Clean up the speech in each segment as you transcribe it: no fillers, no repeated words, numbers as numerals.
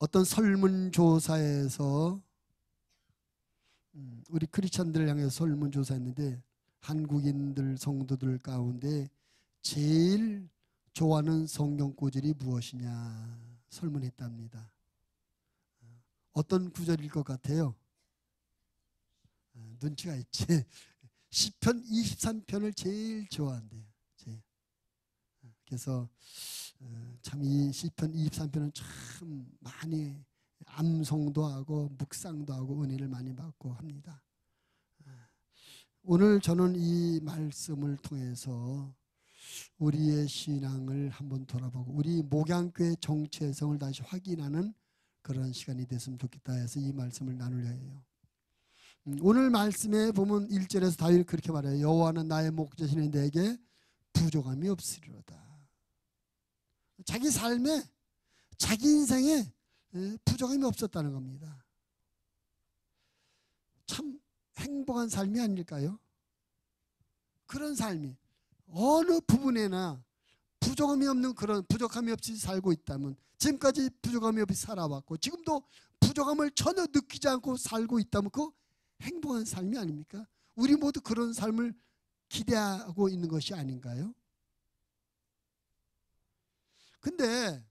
어떤 설문조사에서 우리 크리스찬들을 향해서 설문조사했는데 한국인들 성도들 가운데 제일 좋아하는 성경 구절이 무엇이냐 설문했답니다. 어떤 구절일 것 같아요? 눈치가 있지. 시편 23편을 제일 좋아한대요. 그래서 참 이 시편 23편은 참 많이 암송도 하고 묵상도 하고 은혜를 많이 받고 합니다. 오늘 저는 이 말씀을 통해서 우리의 신앙을 한번 돌아보고 우리 목양교회 정체성을 다시 확인하는 그런 시간이 됐으면 좋겠다 해서 이 말씀을 나누려 해요. 오늘 말씀에 보면 1절에서 다윗이 그렇게 말해요. 여호와는 나의 목자시니 내게 부족함이 없으리로다. 자기 삶에 자기 인생에 부족함이 없었다는 겁니다. 참 행복한 삶이 아닐까요? 그런 삶이 어느 부분에나 부족함이 없는 그런 부족함이 없이 살고 있다면 지금까지 부족함이 없이 살아왔고 지금도 부족함을 전혀 느끼지 않고 살고 있다면 그거 행복한 삶이 아닙니까? 우리 모두 그런 삶을 기대하고 있는 것이 아닌가요? 근데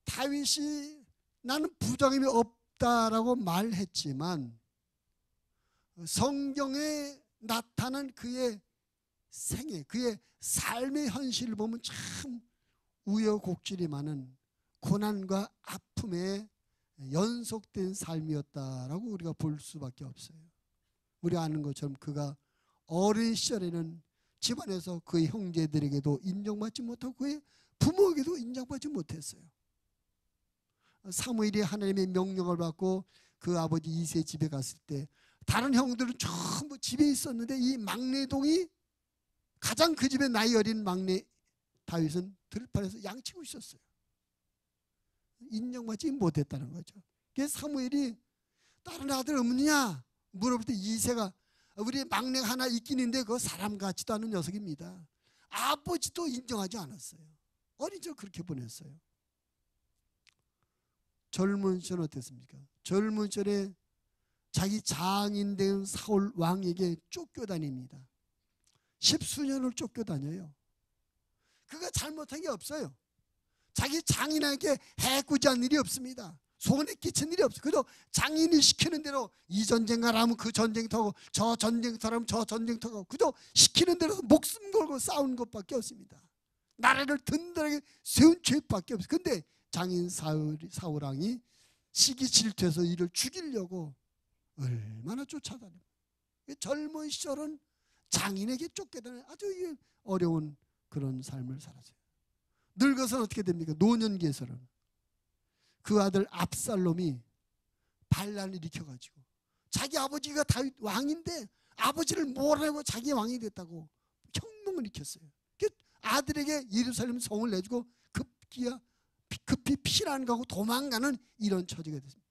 다윗이 나는 부족함이 없다라고 말했지만 성경에 나타난 그의 생애, 그의 삶의 현실을 보면 참 우여곡절이 많은 고난과 아픔에 연속된 삶이었다라고 우리가 볼 수밖에 없어요. 우리가 아는 것처럼 그가 어린 시절에는 집안에서 그의 형제들에게도 인정받지 못하고 그의 부모에게도 인정받지 못했어요. 사무엘이 하나님의 명령을 받고 그 아버지 이새의 집에 갔을 때 다른 형들은 전부 집에 있었는데 이 막내동이 가장 그 집에 나이 어린 막내 다윗은 들판에서 양치고 있었어요. 인정받지 못했다는 거죠. 그래서 사무엘이 다른 아들 없느냐 물어볼 때 이새가 우리 막내가 하나 있긴 있는데 그거 사람 같지도 않은 녀석입니다. 아버지도 인정하지 않았어요. 어린 적 그렇게 보냈어요. 젊은 시절 어땠습니까? 젊은 시절에 자기 장인 된 사울 왕에게 쫓겨다닙니다. 10수년을 쫓겨다녀요. 그가 잘못한 게 없어요. 자기 장인에게 해코지한 일이 없습니다. 손에 끼친 일이 없어요. 그래도 장인이 시키는 대로 이 전쟁 가라면 그 전쟁터고 저 전쟁터라면 저 전쟁터고 그저 시키는 대로 목숨 걸고 싸우는 것밖에 없습니다. 나라를 든든하게 세운 죄밖에 없어요. 근데 장인 사울왕이 시기 질투해서 이를 죽이려고 얼마나 쫓아다녀요. 젊은 시절은 장인에게 쫓겨다니는 아주 어려운 그런 삶을 살았어요. 늙어서는 어떻게 됩니까? 노년기에서는 그 아들 압살롬이 반란을 일으켜가지고 자기 아버지가 다윗 왕인데 아버지를 몰아내고 자기 왕이 됐다고 혁명을 일으켰어요. 아들에게 예루살렘 성을 내주고 급히 피난 가고 도망가는 이런 처지가 됐습니다.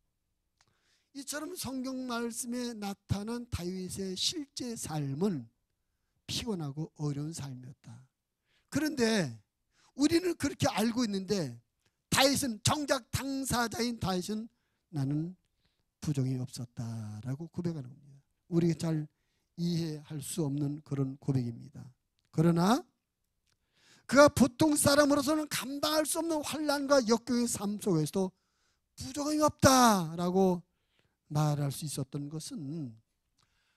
이처럼 성경 말씀에 나타난 다윗의 실제 삶은 피곤하고 어려운 삶이었다. 그런데 우리는 그렇게 알고 있는데 다윗은 정작 당사자인 다윗은 나는 부족이 없었다라고 고백하는 겁니다. 우리가 잘 이해할 수 없는 그런 고백입니다. 그러나 그가 보통 사람으로서는 감당할 수 없는 환난과 역경의 삶 속에서도 부족함이 없다라고 말할 수 있었던 것은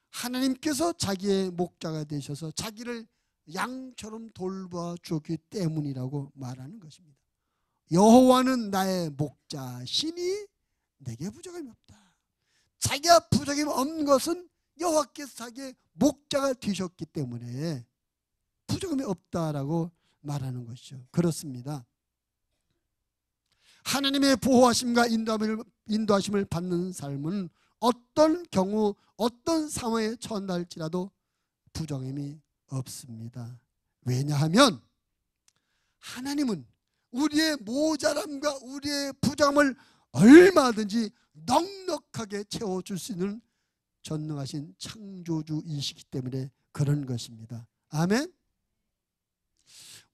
하나님께서 자기의 목자가 되셔서 자기를 양처럼 돌봐 주었기 때문이라고 말하는 것입니다. 여호와는 나의 목자시니 내게 부족함이 없다. 자기가 부족함이 없는 것은 여호와께서 자기의 목자가 되셨기 때문에 부족함이 없다라고 말하는 것이죠. 그렇습니다. 하나님의 보호하심과 인도하심을 받는 삶은 어떤 경우 어떤 상황에 처한할지라도 부족함이 없습니다. 왜냐하면 하나님은 우리의 모자람과 우리의 부족함을 얼마든지 넉넉하게 채워줄 수 있는 전능하신 창조주이시기 때문에 그런 것입니다. 아멘.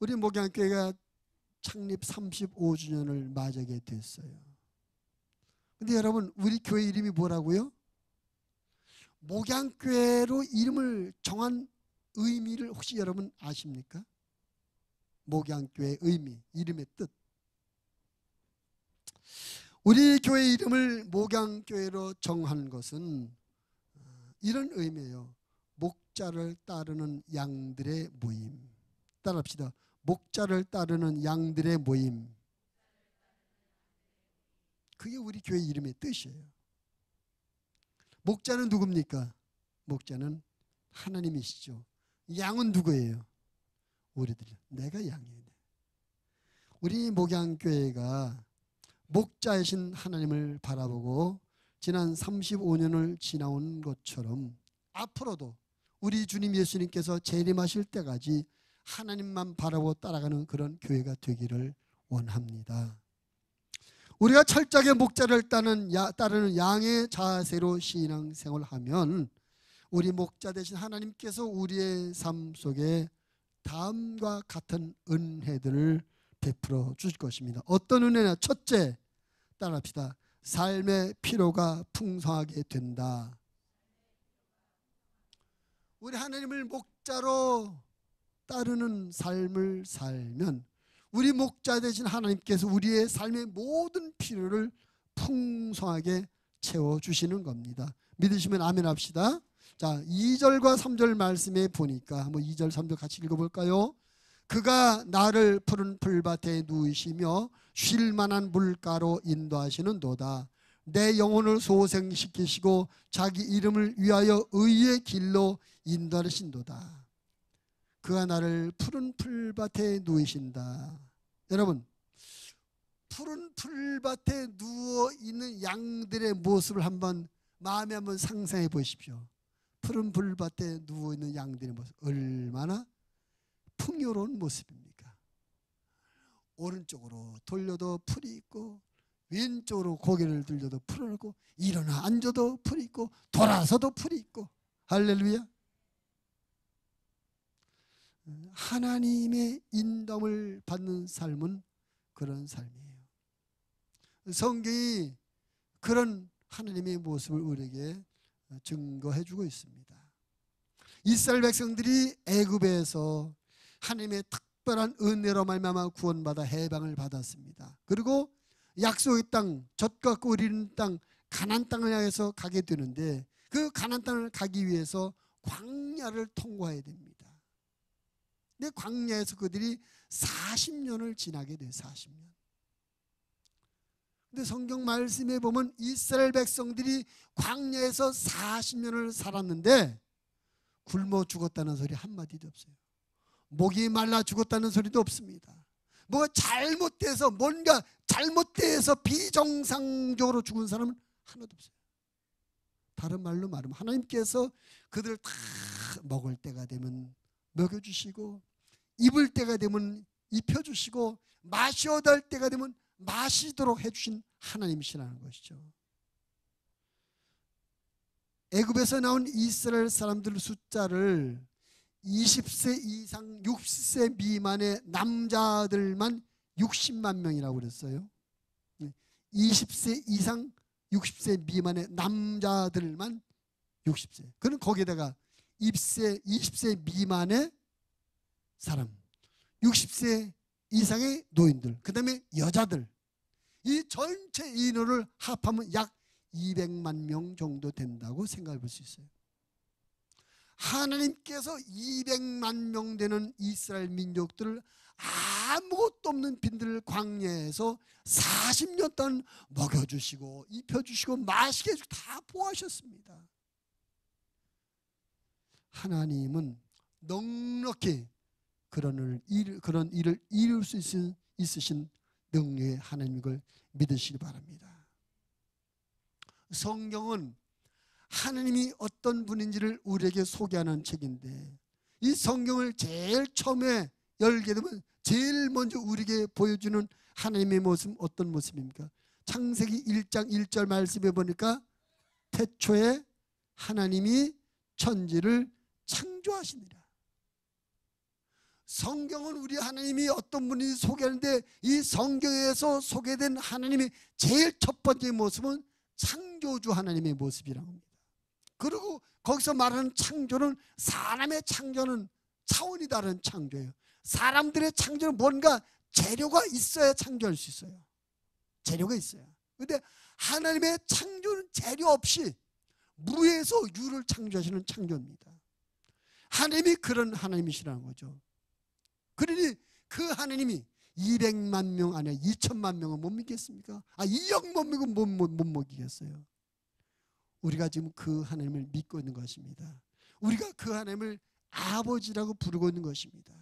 우리 목양교회가 창립 35주년을 맞이하게 됐어요. 근데 여러분, 우리 교회 이름이 뭐라고요? 목양교회로 이름을 정한 의미를 혹시 여러분 아십니까? 목양교회의 의미, 이름의 뜻. 우리 교회 이름을 목양교회로 정한 것은 이런 의미예요. 목자를 따르는 양들의 모임. 따라합시다. 목자를 따르는 양들의 모임. 그게 우리 교회 이름의 뜻이에요. 목자는 누굽니까? 목자는 하나님이시죠. 양은 누구예요? 우리들. 내가 양이에요. 우리 목양교회가 목자이신 하나님을 바라보고 지난 35년을 지나온 것처럼 앞으로도 우리 주님 예수님께서 재림하실 때까지 하나님만 바라보고 따라가는 그런 교회가 되기를 원합니다. 우리가 철저하게 목자를 따르는 양의 자세로 신앙생활을 하면 우리 목자 되신 하나님께서 우리의 삶 속에 다음과 같은 은혜들을 베풀어 주실 것입니다. 어떤 은혜냐? 첫째, 따라합시다. 삶의 피로가 풍성하게 된다. 우리 하나님을 목자로 따르는 삶을 살면 우리 목자 되신 하나님께서 우리의 삶의 모든 필요를 풍성하게 채워주시는 겁니다. 믿으시면 아멘 합시다. 자, 2절과 3절 말씀에 보니까 한번 2절 3절 같이 읽어볼까요? 그가 나를 푸른 풀밭에 누이시며 쉴만한 물가로 인도하시는도다. 내 영혼을 소생시키시고 자기 이름을 위하여 의의 길로 인도하신도다. 그가 나를 푸른 풀밭에 누이신다. 여러분, 푸른 풀밭에 누워있는 양들의 모습을 마음에 한번 상상해 보십시오. 푸른 풀밭에 누워있는 양들의 모습, 얼마나 풍요로운 모습입니까? 오른쪽으로 돌려도 풀이 있고, 왼쪽으로 고개를 들려도 풀이 있고, 일어나 앉아도 풀이 있고, 돌아서도 풀이 있고. 할렐루야. 하나님의 인도함을 받는 삶은 그런 삶이에요. 성경이 그런 하나님의 모습을 우리에게 증거해 주고 있습니다. 이스라엘 백성들이 애굽에서 하나님의 특별한 은혜로 말미암아 구원받아 해방을 받았습니다. 그리고 약속의 땅, 젖과 꿀이 흐르는 땅, 가나안 땅을 향해서 가게 되는데 그 가나안 땅을 가기 위해서 광야를 통과해야 됩니다. 근데 광야에서 그들이 40년을 지나게 돼요. 40년. 근데 성경 말씀에 보면 이스라엘 백성들이 광야에서 40년을 살았는데 굶어 죽었다는 소리 한마디도 없어요. 목이 말라 죽었다는 소리도 없습니다. 뭔가 잘못돼서 비정상적으로 죽은 사람은 하나도 없어요. 다른 말로 말하면 하나님께서 그들을 다 먹을 때가 되면 먹여주시고, 입을 때가 되면 입혀주시고, 마셔야 될 때가 되면 마시도록 해주신 하나님이시라는 것이죠. 애굽에서 나온 이스라엘 사람들 숫자를 20세 이상 60세 미만의 남자들만 60만 명이라고 그랬어요. 20세 이상 60세 미만의 남자들만 60세. 그는 거기에다가 20세 미만의 사람, 60세 이상의 노인들, 그 다음에 여자들, 이 전체 인원을 합하면 약 200만 명 정도 된다고 생각해 볼 수 있어요. 하나님께서 200만 명 되는 이스라엘 민족들을 아무것도 없는 빈들 광야에서 40년 동안 먹여주시고 입혀주시고 마시게 해주고 다 보호하셨습니다. 하나님은 넉넉히 그런 일을 이룰 수 있으신 능력의 하나님인 걸 믿으시기 바랍니다. 성경은 하나님이 어떤 분인지를 우리에게 소개하는 책인데, 이 성경을 제일 처음에 열게 되면 제일 먼저 우리에게 보여주는 하나님의 모습은 어떤 모습입니까? 창세기 1장 1절 말씀에 보니까 태초에 하나님이 천지를 창조하시니라. 성경은 우리 하나님이 어떤 분인지 소개하는데, 이 성경에서 소개된 하나님의 제일 첫 번째 모습은 창조주 하나님의 모습이라고 합니다. 그리고 거기서 말하는 창조는 사람의 창조는 차원이 다른 창조예요. 사람들의 창조는 뭔가 재료가 있어야 창조할 수 있어요. 재료가 있어야. 그런데 하나님의 창조는 재료 없이 무에서 유를 창조하시는 창조입니다. 하나님이 그런 하나님이시라는 거죠. 그러니 그 하나님이 200만 명 안에 2천만 명은 못 믿겠습니까? 2억 못 믿고 못 먹이겠어요. 우리가 지금 그 하나님을 믿고 있는 것입니다. 우리가 그 하나님을 아버지라고 부르고 있는 것입니다.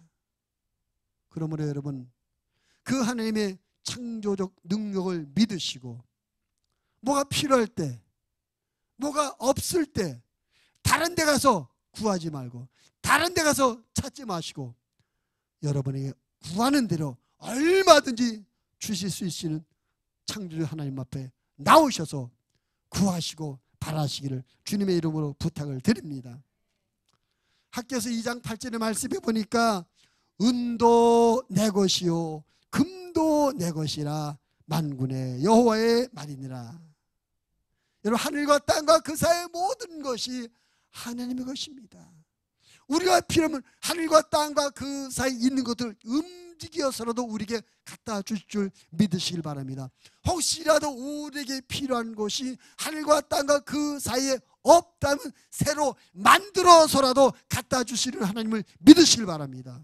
그러므로 여러분, 그 하나님의 창조적 능력을 믿으시고 뭐가 필요할 때, 뭐가 없을 때 다른 데 가서 구하지 말고 다른 데 가서 찾지 마시고 여러분에게 구하는 대로 얼마든지 주실 수 있는 창조주 하나님 앞에 나오셔서 구하시고 바라시기를 주님의 이름으로 부탁을 드립니다. 학개서 2장 8절의 말씀에 보니까 은도 내 것이요 금도 내 것이라 만군의 여호와의 말이니라. 여러분, 하늘과 땅과 그 사이의 모든 것이 하나님의 것입니다. 우리가 필요하면 하늘과 땅과 그 사이에 있는 것들 움직여서라도 우리에게 갖다 주실 줄 믿으시길 바랍니다. 혹시라도 우리에게 필요한 것이 하늘과 땅과 그 사이에 없다면 새로 만들어서라도 갖다 주시는 하나님을 믿으시길 바랍니다.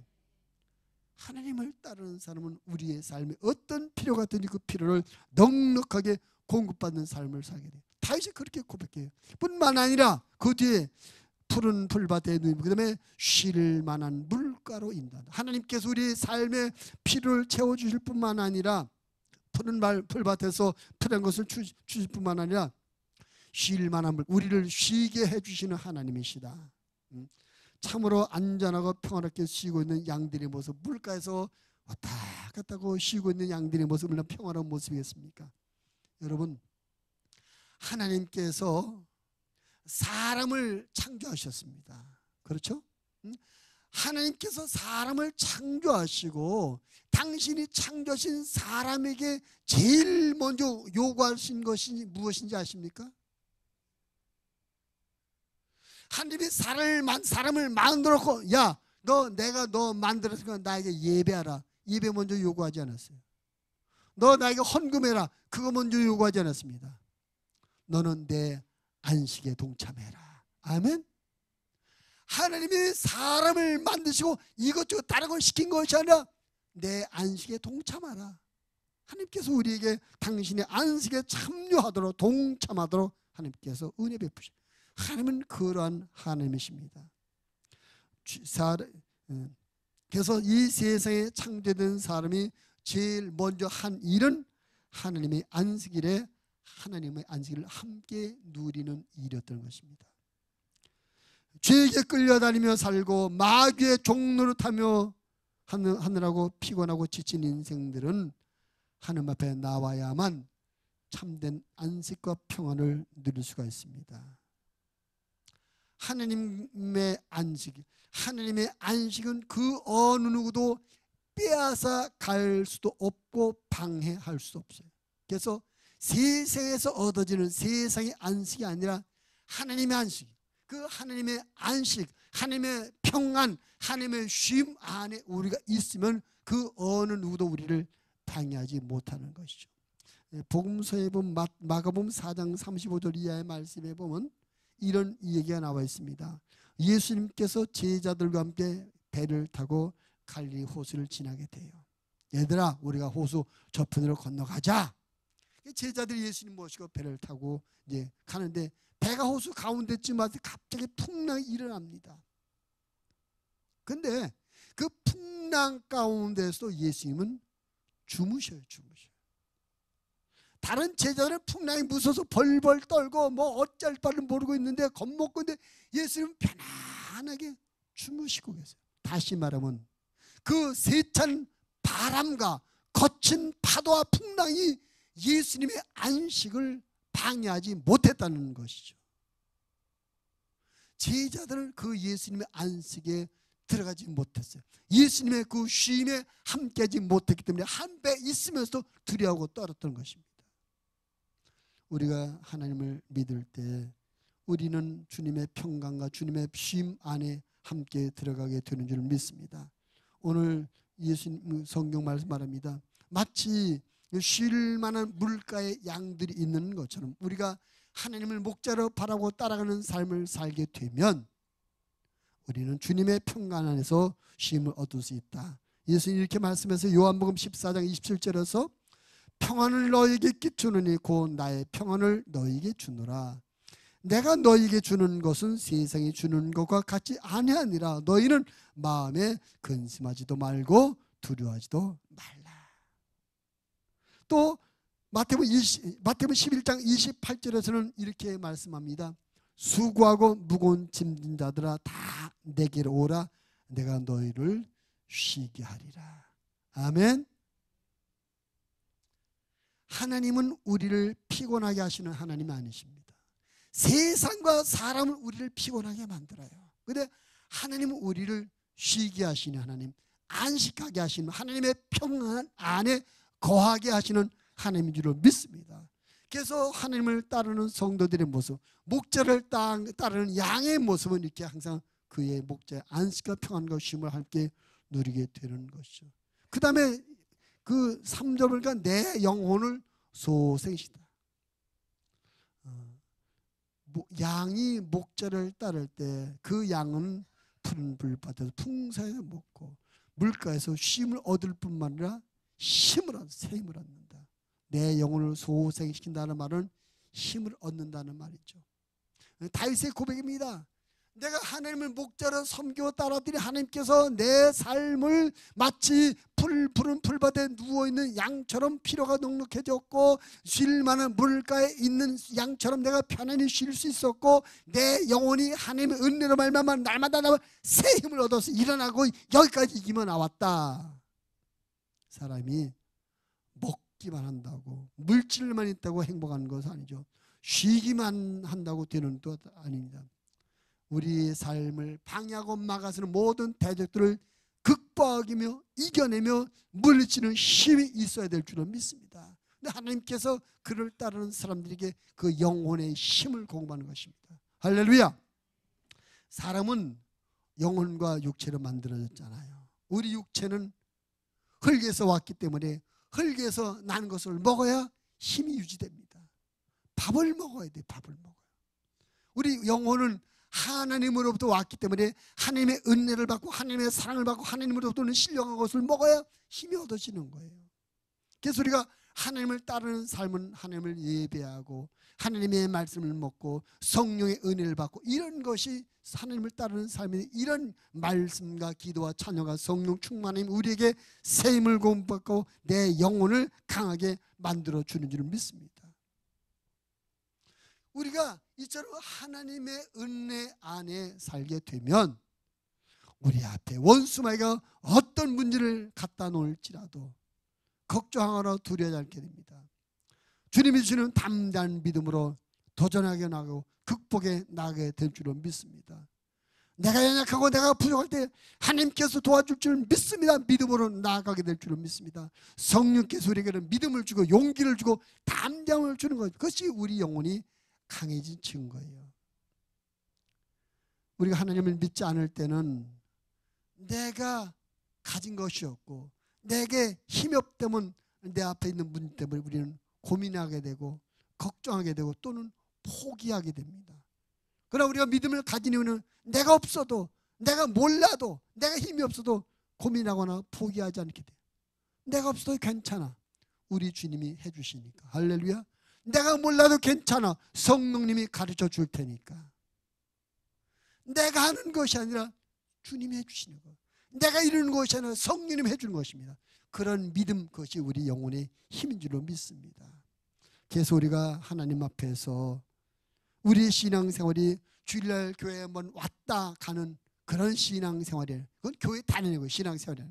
하나님을 따르는 사람은 우리의 삶에 어떤 필요가 있든지 그 필요를 넉넉하게 공급받는 삶을 살게 돼요. 다윗이 그렇게 고백해요. 뿐만 아니라 그 뒤에 푸른 풀밭에 누임, 그 다음에 쉴 만한 물가로 인도한다. 하나님께서 우리의 삶의 필요를 채워주실 뿐만 아니라 푸른 풀밭에서 푸른 것을 주실 뿐만 아니라 쉴 만한 물, 우리를 쉬게 해주시는 하나님이시다. 참으로 안전하고 평화롭게 쉬고 있는 양들의 모습, 물가에서 왔다 갔다 하고 쉬고 있는 양들의 모습, 얼마나 평화로운 모습이겠습니까? 여러분, 하나님께서 사람을 창조하셨습니다. 그렇죠? 하나님께서 사람을 창조하시고 당신이 창조하신 사람에게 제일 먼저 요구하신 것이 무엇인지 아십니까? 하나님이 사람을 만들었고, 야, 내가 너 만들었으니까 나에게 예배하라. 예배 먼저 요구하지 않았어요. 너 나에게 헌금해라. 그거 먼저 요구하지 않았습니다. 너는 내 안식에 동참해라. 아멘. 하나님이 사람을 만드시고 이것저것 다른 걸 시킨 것이 아니라 내 안식에 동참하라. 하나님께서 우리에게 당신의 안식에 참여하도록 동참하도록 하나님께서 은혜 베푸십니다. 하나님은 그러한 하나님이십니다. 그래서 이 세상에 창조된 사람이 제일 먼저 한 일은 하나님의 안식일에 하나님의 안식일을 함께 누리는 일이었던 것입니다. 죄에게 끌려다니며 살고 마귀의 종로를 타며 하느라고 피곤하고 지친 인생들은 하나님 앞에 나와야만 참된 안식과 평안을 누릴 수가 있습니다. 하나님의 안식은 그 어느 누구도 빼앗아 갈 수도 없고 방해할 수도 없어요. 그래서 세상에서 얻어지는 세상의 안식이 아니라 하나님의 안식, 그 하나님의 안식, 하나님의 평안, 하나님의 쉼 안에 우리가 있으면 그 어느 누구도 우리를 방해하지 못하는 것이죠. 복음서에 보면 마가복음 4장 35절 이하의 말씀에 보면 이런 얘기가 나와 있습니다. 예수님께서 제자들과 함께 배를 타고 갈릴리 호수를 지나게 돼요. 얘들아, 우리가 호수 저편으로 건너가자. 제자들이 예수님 모시고 배를 타고 이제 가는데 배가 호수 가운데쯤 와서 갑자기 풍랑이 일어납니다. 근데 그 풍랑 가운데서도 예수님은 주무셔요. 다른 제자들은 풍랑이 무서워서 벌벌 떨고 뭐 어쩔 바를 모르고 있는데 겁먹고 있는데 예수님은 편안하게 주무시고 계세요. 다시 말하면 그 세찬 바람과 거친 파도와 풍랑이 예수님의 안식을 방해하지 못했다는 것이죠. 제자들은 그 예수님의 안식에 들어가지 못했어요. 예수님의 그 쉼에 함께하지 못했기 때문에 한 배 있으면서도 두려워하고 떨었던 것입니다. 우리가 하나님을 믿을 때 우리는 주님의 평강과 주님의 쉼 안에 함께 들어가게 되는 줄 믿습니다. 오늘 예수님 성경 말씀 말합니다. 마치 쉴 만한 물가에 양들이 있는 것처럼 우리가 하나님을 목자로 바라고 따라가는 삶을 살게 되면 우리는 주님의 평강 안에서 쉼을 얻을 수 있다. 예수님 이렇게 말씀해서 요한복음 14장 27절에서 평안을 너에게 끼치느니 곧 나의 평안을 너에게 주노라. 내가 너에게 주는 것은 세상이 주는 것과 같이 아니하니라. 너희는 마음에 근심하지도 말고 두려워하지도 말라. 또 마태복음 11장 28절에서는 이렇게 말씀합니다. 수고하고 무거운 짐진 자들아 다 내게로 오라. 내가 너희를 쉬게 하리라. 아멘. 하나님은 우리를 피곤하게 하시는 하나님이 아니십니다. 세상과 사람은 우리를 피곤하게 만들어요. 그런데 하나님은 우리를 쉬게 하시는 하나님, 안식하게 하시는 하나님의 평안 안에 거하게 하시는 하나님인 줄 믿습니다. 그래서 하나님을 따르는 성도들의 모습, 목자를 따르는 양의 모습은 이렇게 항상 그의 목자의 안식과 평안과 쉼을 함께 누리게 되는 것이죠. 그 다음에 그 3절 보니까 내 영혼을 소생시다. 양이 목자를 따를 때 그 양은 푸른 불밭에서 풍성하게 먹고 물가에서 쉼을 얻을 뿐만 아니라 힘을 얻는다. 내 영혼을 소생시킨다는 말은 힘을 얻는다는 말이죠. 다윗의 고백입니다. 내가 하나님을 목자로 섬기고 따라드린 하나님께서 내 삶을 마치 푸른 풀밭에 누워있는 양처럼 피로가 넉넉해졌고 쉴 만한 물가에 있는 양처럼 내가 편안히 쉴 수 있었고 내 영혼이 하나님의 은혜로 말미암아 날마다 새 힘을 얻어서 일어나고 여기까지 이기며 나왔다. 사람이 먹기만 한다고 물질만 있다고 행복한 것은 아니죠. 쉬기만 한다고 되는 것도 아닙니다. 우리의 삶을 방해하고 막아서는 모든 대적들을 극복하며 이겨내며 물리치는 힘이 있어야 될 줄은 믿습니다. 근데 하나님께서 그를 따르는 사람들에게 그 영혼의 힘을 공급하는 것입니다. 할렐루야. 사람은 영혼과 육체로 만들어졌잖아요. 우리 육체는 흙에서 왔기 때문에 흙에서 난 것을 먹어야 힘이 유지됩니다. 밥을 먹어야 돼. 밥을 먹어요. 우리 영혼은 하나님으로부터 왔기 때문에 하나님의 은혜를 받고 하나님의 사랑을 받고 하나님으로부터는 신령한 것을 먹어야 힘이 얻어지는 거예요. 그래서 우리가 하나님을 따르는 삶은 하나님을 예배하고 하나님의 말씀을 먹고 성령의 은혜를 받고 이런 것이 하나님을 따르는 삶이 이런 말씀과 기도와 찬양과 성령 충만함이 우리에게 새 힘을 공급받고 내 영혼을 강하게 만들어주는 줄 믿습니다. 우리가 이처럼 하나님의 은혜 안에 살게 되면 우리 앞에 원수마귀가 어떤 문제를 갖다 놓을지라도 걱정하거나 두려워하지 않게 됩니다. 주님이 주시는 담대한 믿음으로 도전하게 나가고 극복해 나가게 될 줄은 믿습니다. 내가 연약하고 내가 부족할 때 하나님께서 도와줄 줄 믿습니다. 믿음으로 나아가게 될 줄은 믿습니다. 성령께서 우리에게는 믿음을 주고 용기를 주고 담대함을 주는 것, 그것이 우리 영혼이 강해진 증거예요. 우리가 하나님을 믿지 않을 때는 내가 가진 것이 없고 내게 힘이 없다면 내 앞에 있는 문제 때문에 우리는 고민하게 되고 걱정하게 되고 또는 포기하게 됩니다. 그러나 우리가 믿음을 가진 이유는 내가 없어도 내가 몰라도 내가 힘이 없어도 고민하거나 포기하지 않게 돼요. 내가 없어도 괜찮아. 우리 주님이 해주시니까. 할렐루야. 내가 몰라도 괜찮아. 성령님이 가르쳐 줄 테니까. 내가 하는 것이 아니라 주님이 해주시는 거. 내가 이루는 것이 아니라 성령님이 해주는 것입니다. 그런 믿음, 그것이 우리 영혼의 힘인 줄로 믿습니다. 그래서 우리가 하나님 앞에서 우리의 신앙생활이 주일날 교회에 한번 왔다 가는 그런 신앙생활이에요. 그건 교회 다니는 거예요. 신앙생활이에요.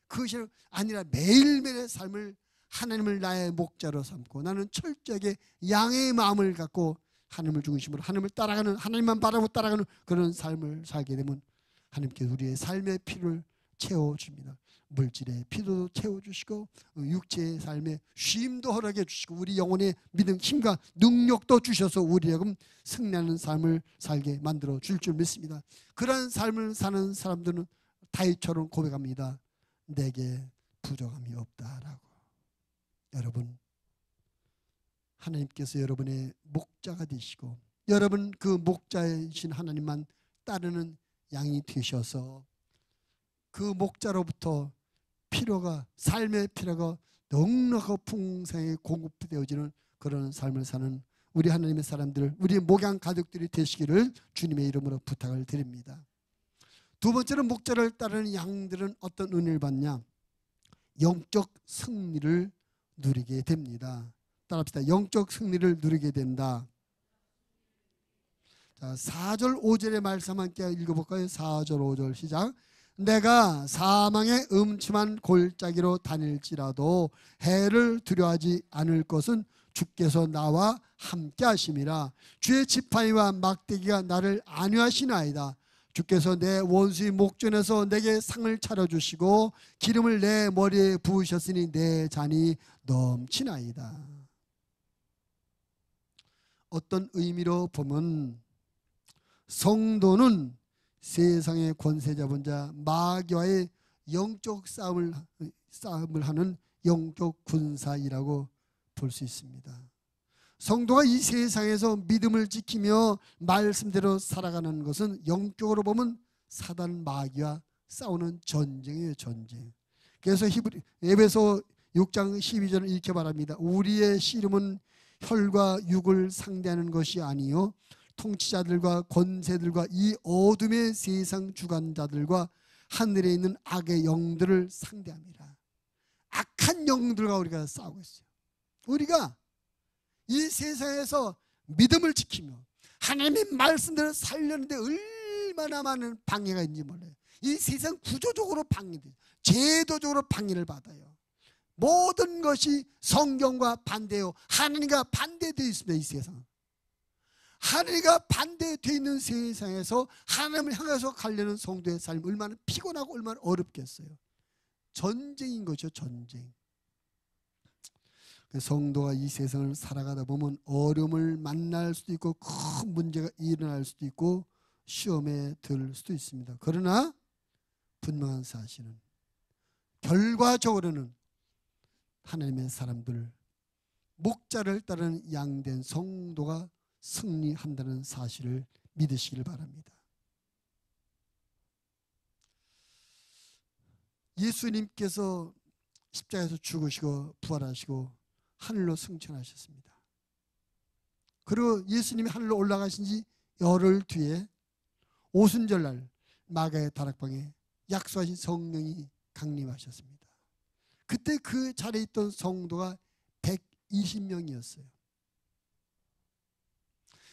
그것이 아니라 매일매일의 삶을 하나님을 나의 목자로 삼고 나는 철저하게 양의 마음을 갖고 하나님을 중심으로 하나님을 따라가는, 하나님만 바라고 따라가는 그런 삶을 살게 되면 하나님께서 우리의 삶의 필요를 채워줍니다. 물질의 피도 채워주시고 육체의 삶에 쉼도 허락해 주시고 우리 영혼의 믿음, 힘과 능력도 주셔서 우리에게 승리하는 삶을 살게 만들어 줄 믿습니다. 그러한 삶을 사는 사람들은 다윗처럼 고백합니다. 내게 부족함이 없다라고. 여러분, 하나님께서 여러분의 목자가 되시고 여러분 그 목자이신 하나님만 따르는 양이 되셔서 그 목자로부터 필요가, 삶의 필요가 넉넉하고 풍성하게 공급되어지는 그런 삶을 사는 우리 하나님의 사람들, 우리 목양 가족들이 되시기를 주님의 이름으로 부탁을 드립니다. 두 번째는 목자를 따르는 양들은 어떤 은혜를 받냐? 영적 승리를 누리게 됩니다. 따라합시다. 영적 승리를 누리게 된다. 자, 4절 5절의 말씀 함께 읽어볼까요? 4절 5절 시작. 내가 사망의 음침한 골짜기로 다닐지라도 해를 두려워하지 않을 것은 주께서 나와 함께 하심이라. 주의 지팡이와 막대기가 나를 안위하시나이다. 주께서 내 원수의 목전에서 내게 상을 차려주시고 기름을 내 머리에 부으셨으니 내 잔이 넘치나이다. 어떤 의미로 보면 성도는 세상의 권세 잡은 자 마귀와의 영적 싸움을 하는 영적 군사이라고 볼 수 있습니다. 성도가 이 세상에서 믿음을 지키며 말씀대로 살아가는 것은 영적으로 보면 사단 마귀와 싸우는 전쟁이에요. 전쟁. 그래서 에베소 6장 12절은 이렇게 말합니다. 우리의 씨름은 혈과 육을 상대하는 것이 아니요 통치자들과 권세들과 이 어둠의 세상 주관자들과 하늘에 있는 악의 영들을 상대합니다. 악한 영들과 우리가 싸우고 있어요. 우리가 이 세상에서 믿음을 지키며 하나님의 말씀대로 살려는데 얼마나 많은 방해가 있는지 몰라요. 이 세상 구조적으로 방해돼요. 제도적으로 방해를 받아요. 모든 것이 성경과 반대요. 하나님과 반대되어 있습니다. 이 세상. 하나님과 반대되어 있는 세상에서 하나님을 향해서 가려는 성도의 삶이 얼마나 피곤하고 얼마나 어렵겠어요. 전쟁인 거죠. 전쟁. 성도가 이 세상을 살아가다 보면 어려움을 만날 수도 있고 큰 문제가 일어날 수도 있고 시험에 들 수도 있습니다. 그러나 분명한 사실은 결과적으로는 하나님의 사람들, 목자를 따르는 양된 성도가 승리한다는 사실을 믿으시길 바랍니다. 예수님께서 십자가에서 죽으시고 부활하시고 하늘로 승천하셨습니다. 그리고 예수님이 하늘로 올라가신 지 열흘 뒤에 오순절날 마가의 다락방에 약속하신 성령이 강림하셨습니다. 그때 그 자리에 있던 성도가 120명이었어요.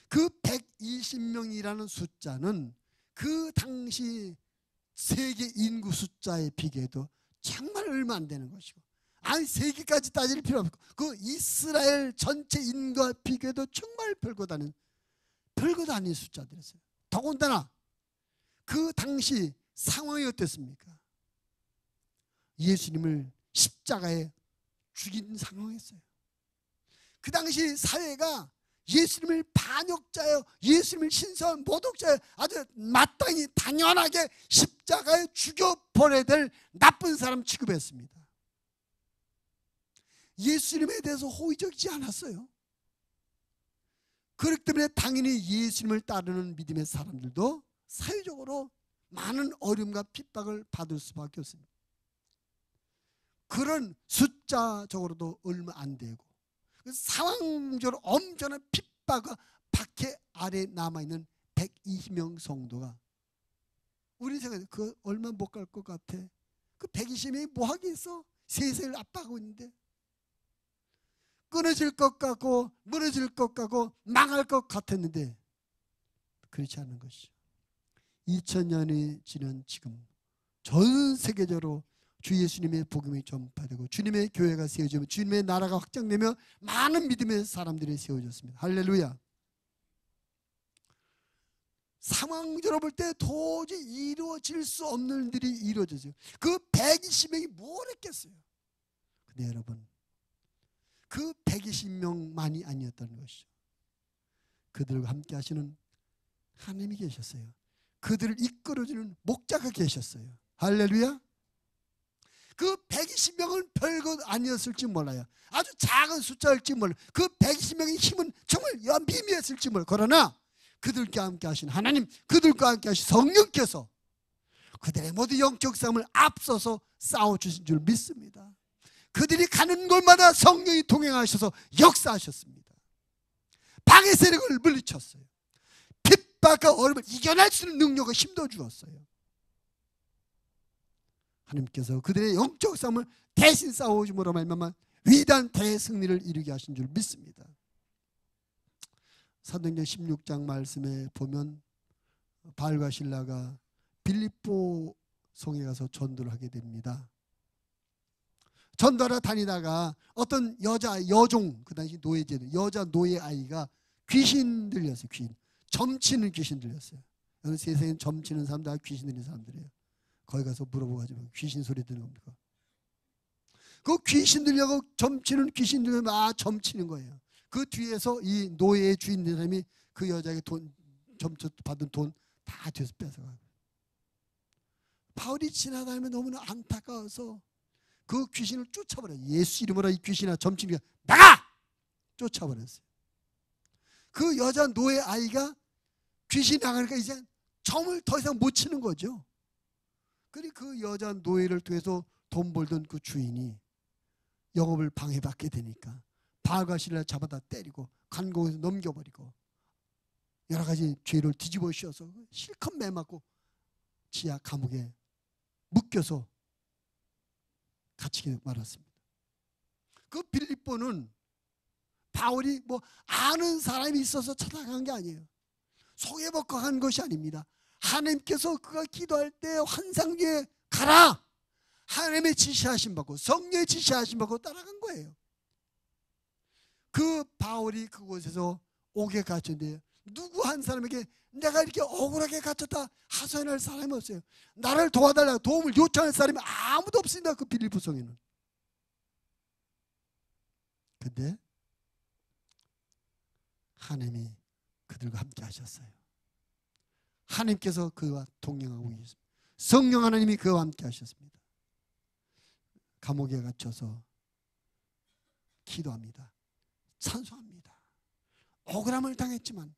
그 120명이라는 숫자는 그 당시 세계 인구 숫자에 비교해도 정말 얼마 안 되는 것이고, 아니 세계까지 따질 필요 없고 그 이스라엘 전체 인구와 비교해도 정말 별것도 아닌 숫자들이었어요. 더군다나 그 당시 상황이 어땠습니까? 예수님을 십자가에 죽인 상황이었어요. 그 당시 사회가 예수님을 반역자요, 예수님을 신성한 모독자요, 아주 마땅히 당연하게 십자가에 죽여버려야 될 나쁜 사람 취급했습니다. 예수님에 대해서 호의적이지 않았어요. 그렇기 때문에 당연히 예수님을 따르는 믿음의 사람들도 사회적으로 많은 어려움과 핍박을 받을 수밖에 없습니다. 그런 숫자적으로도 얼마 안 되고 상황적으로 엄청난 핍박과 박해 아래 남아있는 120명 성도가, 우리 생각에 그 얼마 못 갈 것 같아. 그 120명이 뭐 하겠어? 세상을 압박하고 있는데 끊어질 것 같고 무너질 것 같고 망할 것 같았는데 그렇지 않은 것이죠. 2000년이 지난 지금 전 세계적으로 주 예수님의 복음이 전파되고 주님의 교회가 세워지며 주님의 나라가 확장되며 많은 믿음의 사람들이 세워졌습니다. 할렐루야. 상황적으로 볼 때 도저히 이루어질 수 없는 일이 이루어졌어요. 그 120명이 뭘 했겠어요? 근데 여러분, 그 120명만이 아니었다는 것이죠. 그들과 함께 하시는 하나님이 계셨어요. 그들을 이끌어주는 목자가 계셨어요. 할렐루야. 그 120명은 별것 아니었을지 몰라요. 아주 작은 숫자일지 몰라요. 그 120명의 힘은 정말 미미했을지 몰라요. 그러나 그들과 함께 하신 하나님, 그들과 함께 하신 성령께서 그들의 모든 영적 싸움을 앞서서 싸워주신 줄 믿습니다. 그들이 가는 곳마다 성령이 동행하셔서 역사하셨습니다. 방해 세력을 물리쳤어요. 핍박과 어려움을 이겨낼 수 있는 능력과 힘도 주었어요. 하나님께서 그들의 영적 싸움을 대신 싸워줌으로 말미암아 위대한 대승리를 이루게 하신 줄 믿습니다. 사도행전 16장 말씀에 보면 바울과 실라가 빌립보 성에 가서 전도를 하게 됩니다. 전도하러 다니다가 어떤 여종, 그 당시 노예제도, 여자 노예 아이가 귀신 들렸어요. 점치는 귀신 들렸어요. 여느 세상엔 점치는 사람들 다 귀신 들린 사람들이에요. 거기 가서 물어보가지고 귀신 소리 들는 겁니까? 그 귀신 들려고 점치는 귀신 들려면 점치는 거예요. 그 뒤에서 이 노예의 주인 된 사람이 그 여자에게 점쳐 받은 돈 다 뒤에서 뺏어가고. 바울이 지나다니면 너무나 안타까워서 그 귀신을 쫓아버려요. 예수 이름으로 이 귀신아 점치니까 나가! 쫓아버렸어요. 그 여자 노예 아이가 귀신이 나가니까 이제 점을 더 이상 못 치는 거죠. 그리고 그 여자 노예를 통해서 돈 벌던 그 주인이 영업을 방해받게 되니까 바울과 실라를 잡아다 때리고 간공에서 넘겨버리고 여러 가지 죄를 뒤집어 씌워서 실컷 매맞고 지하 감옥에 묶여서 갇히게 말았습니다. 그 빌립보는 바울이 뭐 아는 사람이 있어서 찾아간 게 아니에요. 소개받고 간 것이 아닙니다. 하나님께서 그가 기도할 때 환상 중에 가라! 하나님의 지시하심 받고 성령의 지시하심 받고 따라간 거예요. 그 바울이 그곳에서 옥에 갇혔는데 누구 한 사람에게 내가 이렇게 억울하게 갇혔다 하소연할 사람이 없어요. 나를 도와달라 도움을 요청할 사람이 아무도 없습니다. 그 빌립보 성에는. 근데 하나님이 그들과 함께 하셨어요. 하나님께서 그와 동행하고 계십니다. 성령 하나님이 그와 함께 하셨습니다. 감옥에 갇혀서 기도합니다. 찬송합니다. 억울함을 당했지만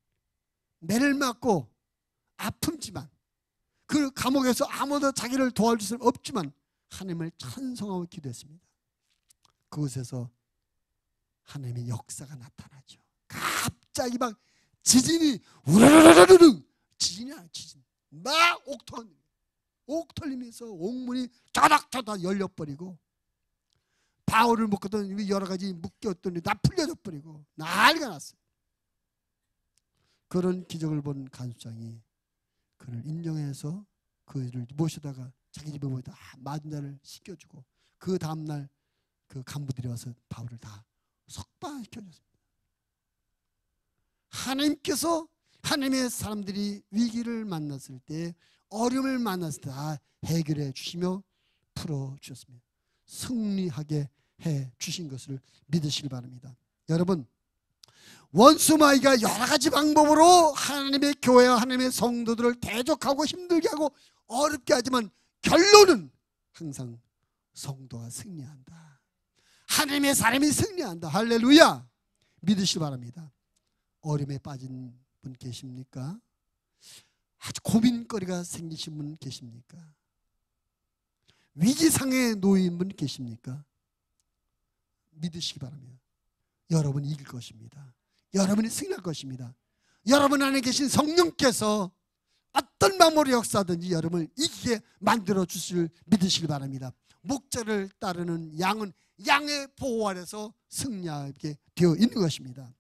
매를 맞고 아픔지만 그 감옥에서 아무도 자기를 도와줄 수 없지만 하나님을 찬송하고 기도했습니다. 그곳에서 하나님의 역사가 나타나죠. 갑자기 막 지진이 우르르르르르 지진이 아니야. 지진 막 옥 털리면서 옥문이 짜닥짜닥 열려버리고 바울을 묶었던 여러 가지 묶였더니 다 풀려져 버리고 난리가 났어요. 그런 기적을 본 간수장이 그를 인정해서 그를 모셔다가 자기 집에 모셔다 맞은 자를 씻겨주고 그 다음날 그 간부들이 와서 바울을 다 석방시켜줬습니다. 하나님께서 하나님의 사람들이 위기를 만났을 때 어려움을 만났을 때 다 해결해 주시며 풀어주셨습니다. 승리하게 해 주신 것을 믿으시길 바랍니다. 여러분 원수마귀가 여러 가지 방법으로 하나님의 교회와 하나님의 성도들을 대적하고 힘들게 하고 어렵게 하지만 결론은 항상 성도가 승리한다. 하나님의 사람이 승리한다. 할렐루야. 믿으시기 바랍니다. 어려움에 빠진 분 계십니까? 아주 고민거리가 생기신 분 계십니까? 위기상에 놓인 분 계십니까? 믿으시기 바랍니다. 여러분이 이길 것입니다. 여러분이 승리할 것입니다. 여러분 안에 계신 성령께서 어떤 방법으로 역사든지 여러분을 이기게 만들어 주실 믿으시기 바랍니다. 목자를 따르는 양은 양의 보호 아래서 승리하게 되어 있는 것입니다.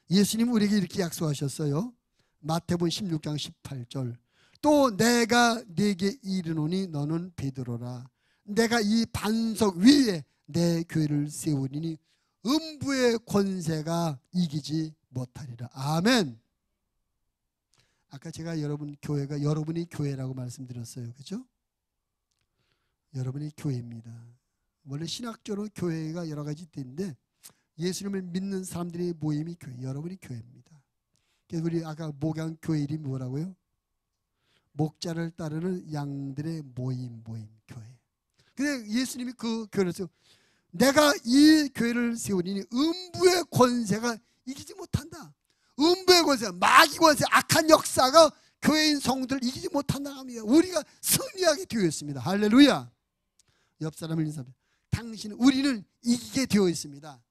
예수님은 우리에게 이렇게 약속하셨어요. 마태복음 16장 18절 또 내가 네게 이르노니 너는 베드로라 내가 이 반석 위에 내 교회를 세우리니 음부의 권세가 이기지 못하리라. 아멘. 아까 제가 교회가 여러분이 교회라고 말씀드렸어요. 그죠? 여러분이 교회입니다. 원래 신학적으로 교회가 여러 가지 있는데 예수님을 믿는 사람들의 모임이 교회, 여러분이 교회입니다. 그래서 우리 아까 목양 교회 이름이 뭐라고요? 목자를 따르는 양들의 모임, 교회. 근데 예수님이 그 교회를 세워, 내가 이 교회를 세우니 음부의 권세가 이기지 못한다. 음부의 권세, 마귀 권세, 악한 역사가 교회인 성도를 이기지 못한다 합니다. 우리가 승리하게 되어 있습니다. 할렐루야. 옆 사람을 인사합니다. 우리는 이기게 되어 있습니다.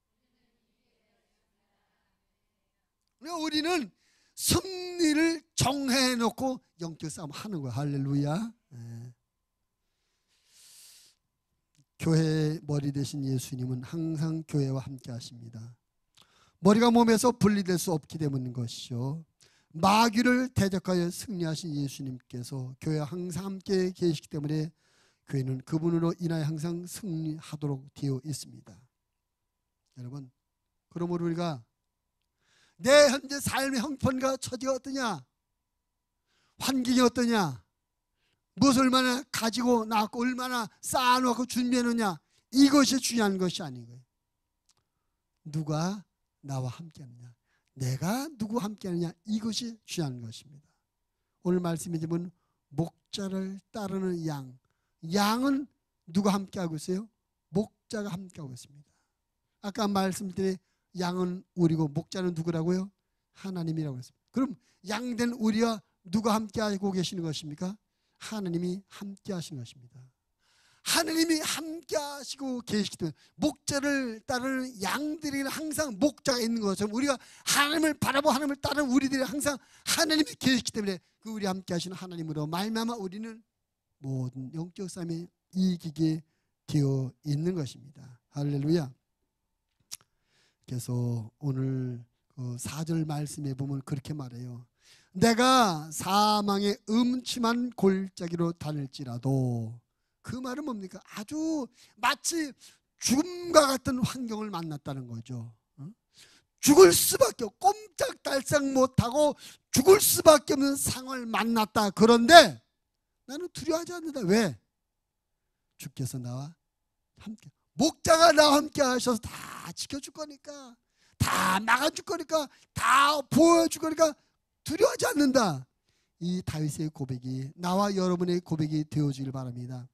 우리는 승리를 정해놓고 영적 싸움 하는 거야. 할렐루야. 네. 교회의 머리 되신 예수님은 항상 교회와 함께 하십니다. 머리가 몸에서 분리될 수 없기 때문인 것이죠. 마귀를 대적하여 승리하신 예수님께서 교회와 항상 함께 계시기 때문에 교회는 그분으로 인하여 항상 승리하도록 되어 있습니다. 여러분, 그러므로 우리가 내 현재 삶의 형편과 처지가 어떠냐, 환경이 어떠냐, 무엇을 얼마나 가지고 나왔고 얼마나 쌓아놓고 준비해놓냐, 이것이 중요한 것이 아닌 거예요. 누가 나와 함께하느냐, 내가 누구와 함께하느냐, 이것이 중요한 것입니다. 오늘 말씀해 주면 목자를 따르는 양은 누가 함께하고 있어요? 목자가 함께하고 있습니다. 아까 말씀드린 양은 우리고 목자는 누구라고요? 하나님이라고 했습니다. 그럼 양된 우리와 누가 함께하고 계시는 것입니까? 하나님이 함께하시는 것입니다. 하나님이 함께하시고 계시기 때문에 목자를 따르는 양들에게는 항상 목자가 있는 것처럼 우리가 하나님을 바라보고 하나님을 따르는 우리들이 항상 하나님이 계시기 때문에 그 우리 함께하시는 하나님으로 말미암아 우리는 모든 영적 싸움에 이기게 되어 있는 것입니다. 할렐루야. 그래서 오늘 그 4절 말씀에 보면 그렇게 말해요. 내가 사망의 음침한 골짜기로 다닐지라도, 그 말은 뭡니까? 아주 마치 죽음과 같은 환경을 만났다는 거죠. 죽을 수밖에 없고 꼼짝달싹 못하고 죽을 수밖에 없는 상황을 만났다. 그런데 나는 두려워하지 않는다. 왜? 주께서 나와 함께, 목자가 나와 함께 하셔서 다 지켜줄 거니까, 다 막아줄 거니까, 다 보여줄 거니까 두려워하지 않는다. 이 다윗의 고백이 나와 여러분의 고백이 되어주길 바랍니다.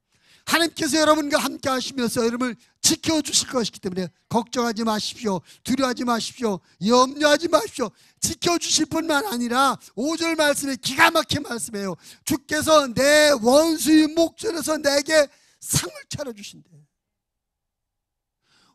하나님께서 여러분과 함께 하시면서 여러분을 지켜주실 것이기 때문에 걱정하지 마십시오. 두려워하지 마십시오. 염려하지 마십시오. 지켜주실 뿐만 아니라 5절 말씀에 기가 막힌 말씀이에요. 주께서 내 원수의 목전에서 내게 상을 차려주신대.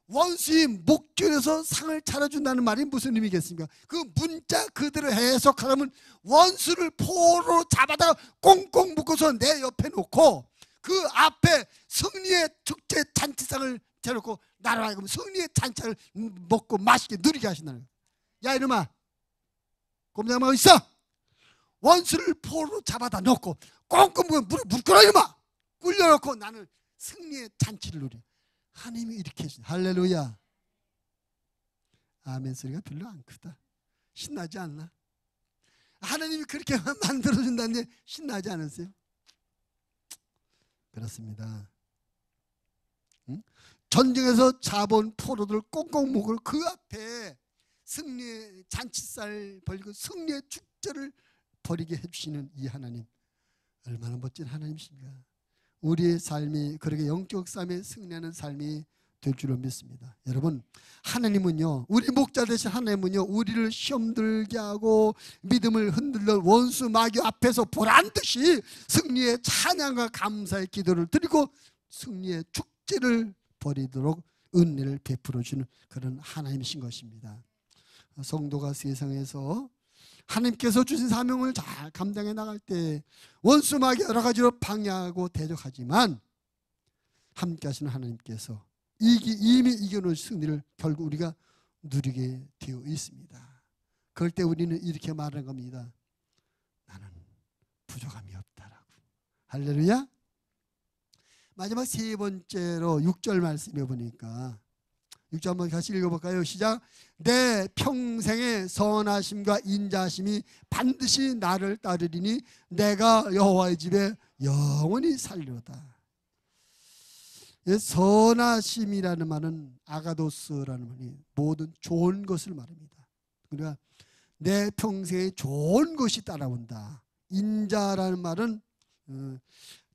원수의 목전에서 상을 차려준다는 말이 무슨 의미겠습니까? 그 문자 그대로 해석하려면 원수를 포로 잡아다가 꽁꽁 묶어서 내 옆에 놓고 그 앞에 승리의 축제 잔치상을 차려놓고 나로 하여금 승리의 잔치를 먹고 맛있게 누리게 하신다는 거예요. 야 이놈아, 꼼짝마고 있어. 원수를 포로 잡아다 놓고 꽁꽁 묶어라 이놈아. 꿀려놓고 나는 승리의 잔치를 누려. 하나님이 이렇게 해주신. 할렐루야. 아멘 소리가 별로 안 크다. 신나지 않나? 하나님이 그렇게 만들어준다는데 신나지 않으세요? 그렇습니다. 응? 전쟁에서 잡은 포로들 꽁꽁 묶을 그 앞에 승리의 잔치살 벌리고 승리의 축제를 벌이게 해주시는 이 하나님, 얼마나 멋진 하나님이십니까? 우리의 삶이 그렇게 영적 삶에 승리하는 삶이 될 줄로 믿습니다. 여러분, 하나님은요, 우리 목자 되신 하나님은요, 우리를 시험 들게 하고 믿음을 흔들던 원수 마귀 앞에서 보란듯이 승리의 찬양과 감사의 기도를 드리고 승리의 축제를 벌이도록 은혜를 베풀어 주는 그런 하나님이신 것입니다. 성도가 세상에서 하나님께서 주신 사명을 잘 감당해 나갈 때 원수 마귀 여러 가지로 방해하고 대적하지만 함께 하시는 하나님께서 이미 이겨놓은 승리를 결국 우리가 누리게 되어 있습니다. 그럴 때 우리는 이렇게 말하는 겁니다. 나는 부족함이 없다라고. 할렐루야. 마지막 세 번째로 6절 말씀해 보니까 6절 한번 같이 읽어볼까요? 시작. 내 평생의 선하심과 인자심이 반드시 나를 따르리니 내가 여호와의 집에 영원히 살리로다. 선하심이라는 말은 아가도스라는 말이 모든 좋은 것을 말합니다. 그러니까 내 평생에 좋은 것이 따라온다. 인자라는 말은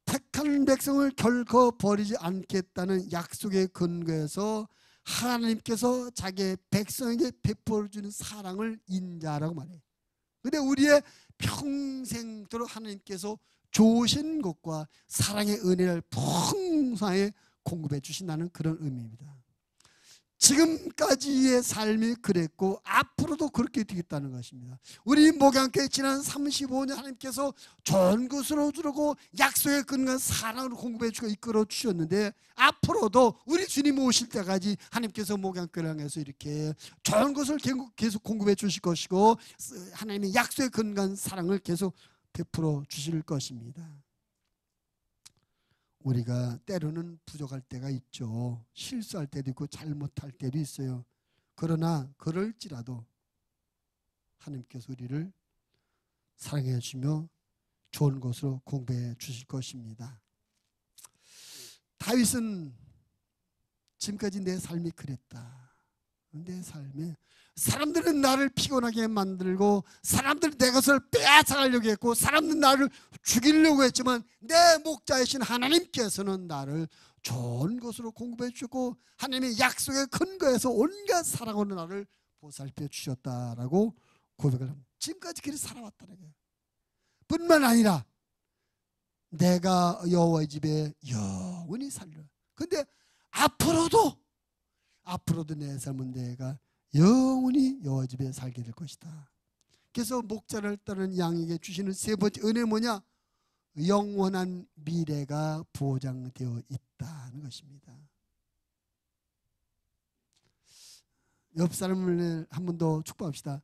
택한 백성을 결코 버리지 않겠다는 약속의 근거에서 하나님께서 자기의 백성에게 베풀어주는 사랑을 인자라고 말해요. 그런데 우리의 평생도록 하나님께서 좋으신 것과 사랑의 은혜를 풍성하게 공급해 주신다는 그런 의미입니다. 지금까지의 삶이 그랬고 앞으로도 그렇게 되겠다는 것입니다. 우리 목양교회 지난 35년 하나님께서 좋은 것으로 주고 약속에 근거한 사랑으로 공급해 주고 이끌어 주셨는데 앞으로도 우리 주님 오실 때까지 하나님께서 목양교회를 향해서 이렇게 좋은 것을 계속 공급해 주실 것이고 하나님의 약속에 근거한 사랑을 계속 베풀어 주실 것입니다. 우리가 때로는 부족할 때가 있죠. 실수할 때도 있고 잘못할 때도 있어요. 그러나 그럴지라도 하나님께서 우리를 사랑해 주시며 좋은 것으로 공부해 주실 것입니다. 다윗은 지금까지 내 삶이 그랬다. 내 삶에 사람들은 나를 피곤하게 만들고 사람들은 내 것을 빼앗아가려고 했고 사람들은 나를 죽이려고 했지만 내 목자이신 하나님께서는 나를 좋은 것으로 공급해 주고 하나님의 약속의 근거에서 온갖 사랑으로 나를 보살펴 주셨다라고 고백을 합니다. 지금까지 그렇게 살아왔다는 거예요. 뿐만 아니라 내가 여호와의 집에 영원히 살려. 근데 앞으로도 내 삶은 내가 영원히 여호와 집에 살게 될 것이다. 그래서 목자를 따르는 양에게 주시는 세 번째 은혜 뭐냐? 영원한 미래가 보장되어 있다는 것입니다. 옆 사람을 한 번 더 축복합시다.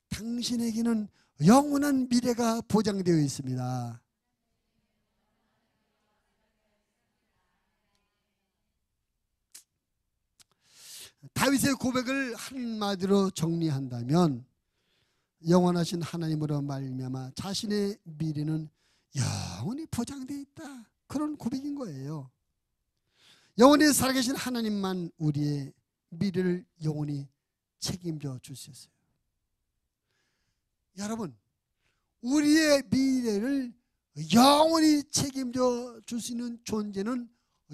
당신에게는 영원한 미래가 보장되어 있습니다. 다윗의 고백을 한마디로 정리한다면 영원하신 하나님으로 말미암아 자신의 미래는 영원히 보장되어 있다. 그런 고백인 거예요. 영원히 살아계신 하나님만 우리의 미래를 영원히 책임져 주셨어요. 여러분, 우리의 미래를 영원히 책임져 줄 수 있는 존재는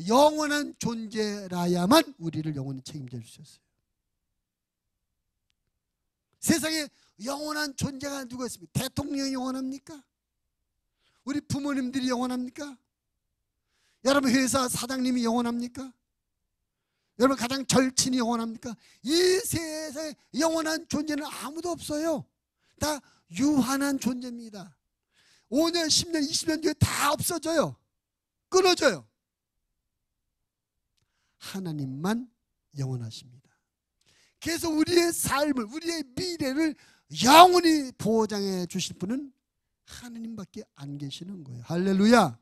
영원한 존재라야만 우리를 영원히 책임져 주셨어요. 세상에 영원한 존재가 누가 있습니까? 대통령이 영원합니까? 우리 부모님들이 영원합니까? 여러분 회사 사장님이 영원합니까? 여러분 가장 절친이 영원합니까? 이 세상에 영원한 존재는 아무도 없어요. 다 유한한 존재입니다. 5년, 10년, 20년 뒤에 다 없어져요. 끊어져요. 하나님만 영원하십니다. 그래서 우리의 삶을, 우리의 미래를 영원히 보장해 주실 분은 하나님밖에 안 계시는 거예요. 할렐루야.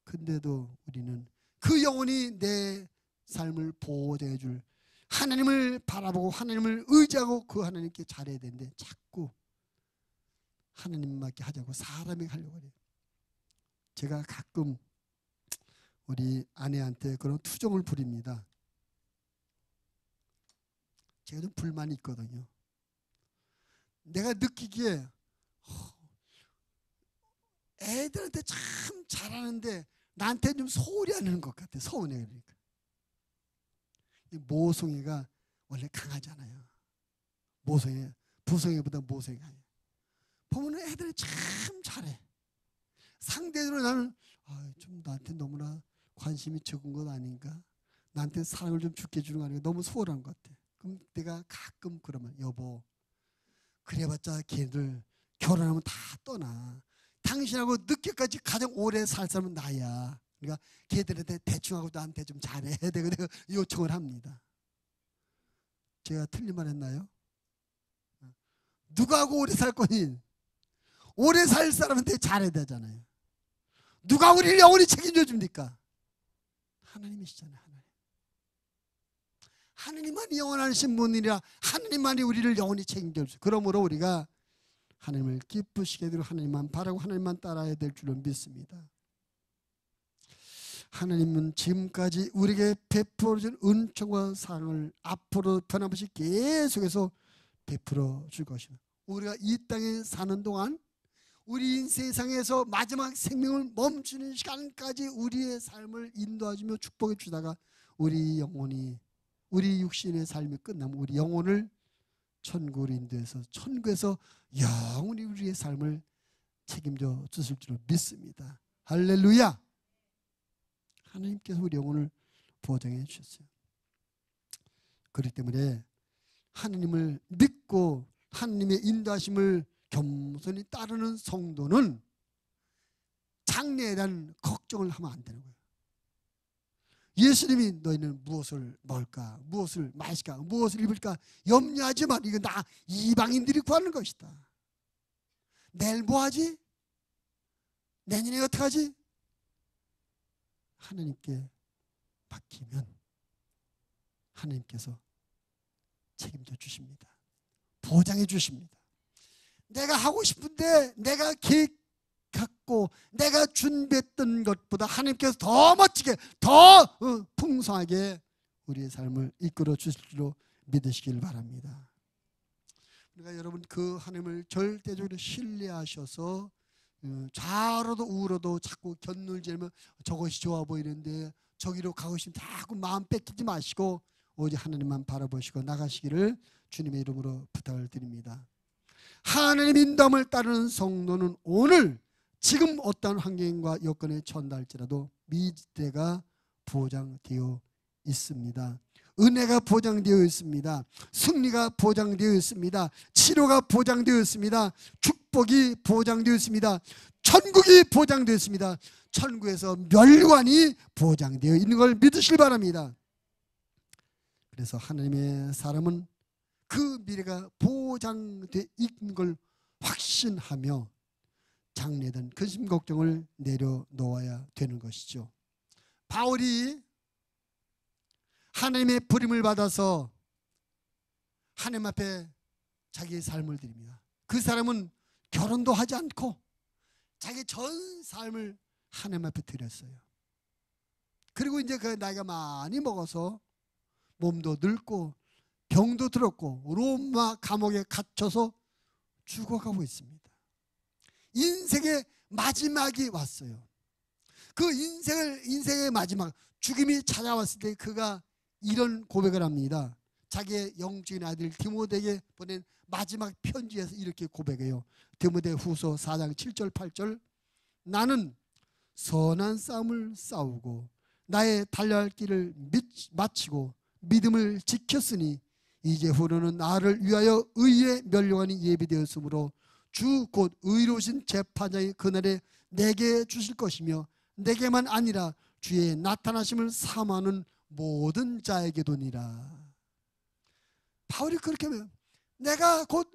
근데도 우리는 그 영원히 내 삶을 보호해 줄 하나님을 바라보고 하나님을 의지하고 그 하나님께 잘해야 되는데 자꾸 하나님밖에 하자고 사람이 하려고 해요. 제가 가끔 우리 아내한테 그런 투정을 부립니다. 제가 좀 불만이 있거든요. 내가 느끼기에 애들한테 참 잘하는데 나한테 좀 소홀히 하는 것 같아. 서운해. 그러니까 모성애가 원래 강하잖아요. 모성애, 부성애보다 모성애가 강해요. 보면 애들이 참 잘해. 상대적으로 나는 좀 나한테 너무나 관심이 적은 것 아닌가? 나한테 사랑을 좀 죽게 주는 거 아닌가? 너무 소홀한 것 같아. 그럼 내가 가끔 그러면 여보, 그래봤자 걔들 결혼하면 다 떠나. 당신하고 늦게까지 가장 오래 살 사람은 나야. 그러니까 걔들한테 대충하고 나한테 좀 잘해야 되고 내가 요청을 합니다. 제가 틀린 말 했나요? 누가 하고 오래 살 거니? 오래 살 사람한테 잘해야 되잖아요. 누가 우리를 영원히 책임져 줍니까? 하나님이시잖아요. 하나님. 하느님만이 영원하신 분이라 하느님만이 우리를 영원히 책임져 주세요. 그러므로 우리가 하나님을 기쁘시게 되도록 하나님만 바라고 하나님만 따라야 될 줄로 믿습니다. 하나님은 지금까지 우리에게 베풀어준 은총과 사랑을 앞으로 변함없이 계속해서 베풀어 줄 것입니다. 우리가 이 땅에 사는 동안 우리 세상에서 마지막 생명을 멈추는 시간까지 우리의 삶을 인도하주며 축복해 주다가 우리 영혼이, 우리 육신의 삶이 끝나면 우리 영혼을 천국으로 인도해서 천국에서 영원히 우리의 삶을 책임져 주실 줄 믿습니다. 할렐루야. 하나님께서 우리 영혼을 보장해 주셨어요. 그렇기 때문에 하나님을 믿고 하나님의 인도하심을 겸손히 따르는 성도는 장래에 대한 걱정을 하면 안 되는 거예요. 예수님이 너희는 무엇을 먹을까, 무엇을 마실까, 무엇을 입을까 염려하지 마. 이거 나 이방인들이 구하는 것이다. 내일 뭐 하지? 내년에 어떻게 하지? 하나님께 맡기면 하나님께서 책임져 주십니다. 보장해 주십니다. 내가 하고 싶은데 내가 계획 갖고 내가 준비했던 것보다 하나님께서 더 멋지게 더 풍성하게 우리의 삶을 이끌어 주실 줄로 믿으시길 바랍니다. 그러니까 여러분 그 하나님을 절대적으로 신뢰하셔서 좌로도 우로도 자꾸 견눌지면 저것이 좋아 보이는데 저기로 가고 싶으면 자꾸 마음 뺏기지 마시고 오직 하나님만 바라보시고 나가시기를 주님의 이름으로 부탁을 드립니다. 하나님 인도함을 따르는 성도는 오늘 지금 어떠한 환경과 여건에 처한할지라도 미래가 보장되어 있습니다. 은혜가 보장되어 있습니다. 승리가 보장되어 있습니다. 치료가 보장되어 있습니다. 축복이 보장되어 있습니다. 천국이 보장되어 있습니다. 천국에서 멸관이 보장되어 있는 걸 믿으시길 바랍니다. 그래서 하나님의 사람은 그 미래가 보장되어 있는 걸 확신하며 장래든 근심 걱정을 내려놓아야 되는 것이죠. 바울이 하나님의 부름을 받아서 하나님 앞에 자기의 삶을 드립니다. 그 사람은 결혼도 하지 않고 자기 전 삶을 하나님 앞에 드렸어요. 그리고 이제 그 나이가 많이 먹어서 몸도 늙고 병도 들었고 로마 감옥에 갇혀서 죽어가고 있습니다. 인생의 마지막이 왔어요. 그 인생의 마지막 죽음이 찾아왔을 때 그가 이런 고백을 합니다. 자기의 영적인 아들 디모데에게 보낸 마지막 편지에서 이렇게 고백해요. 디모데 후서 4장 7절 8절 나는 선한 싸움을 싸우고 나의 달려야 할 길을 마치고 믿음을 지켰으니 이제 후로는 나를 위하여 의의 멸류관이 예비되었으므로 주 곧 의로우신 재판장이 그날에 내게 주실 것이며 내게만 아니라 주의 나타나심을 사모하는 모든 자에게도니라. 바울이 그렇게 하면 내가 곧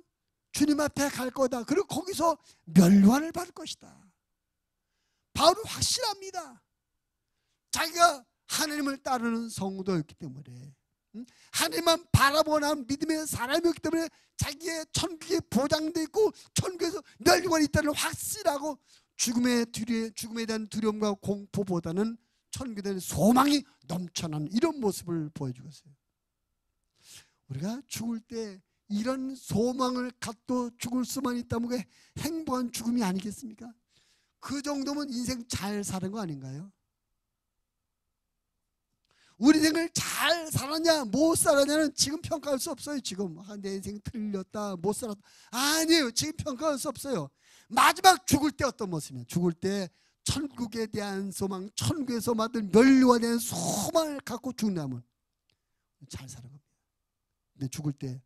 주님 앞에 갈 거다. 그리고 거기서 멸류관을 받을 것이다. 바울은 확실합니다. 자기가 하나님을 따르는 성도였기 때문에 하나님만 바라보는 믿음의 사람이었기 때문에 자기의 천국에 보장되어 있고 천국에서 멸류관이 있다는 확실하고 죽음에 대한 두려움과 공포보다는 천국에 대한 소망이 넘쳐나는 이런 모습을 보여주고 있어요. 우리가 죽을 때 이런 소망을 갖고 죽을 수만 있다면 그게 행복한 죽음이 아니겠습니까? 그 정도면 인생 잘 사는 거 아닌가요? 우리 인생을 잘 살았냐 못 살았냐는 지금 평가할 수 없어요. 지금 내 인생 틀렸다 못 살았다 아니에요. 지금 평가할 수 없어요. 마지막 죽을 때 어떤 모습이에요? 죽을 때 천국에 대한 소망, 천국에서 받을 멸류관에 대한 소망을 갖고 죽는다면 잘 사는 겁니다. 근데 죽을 때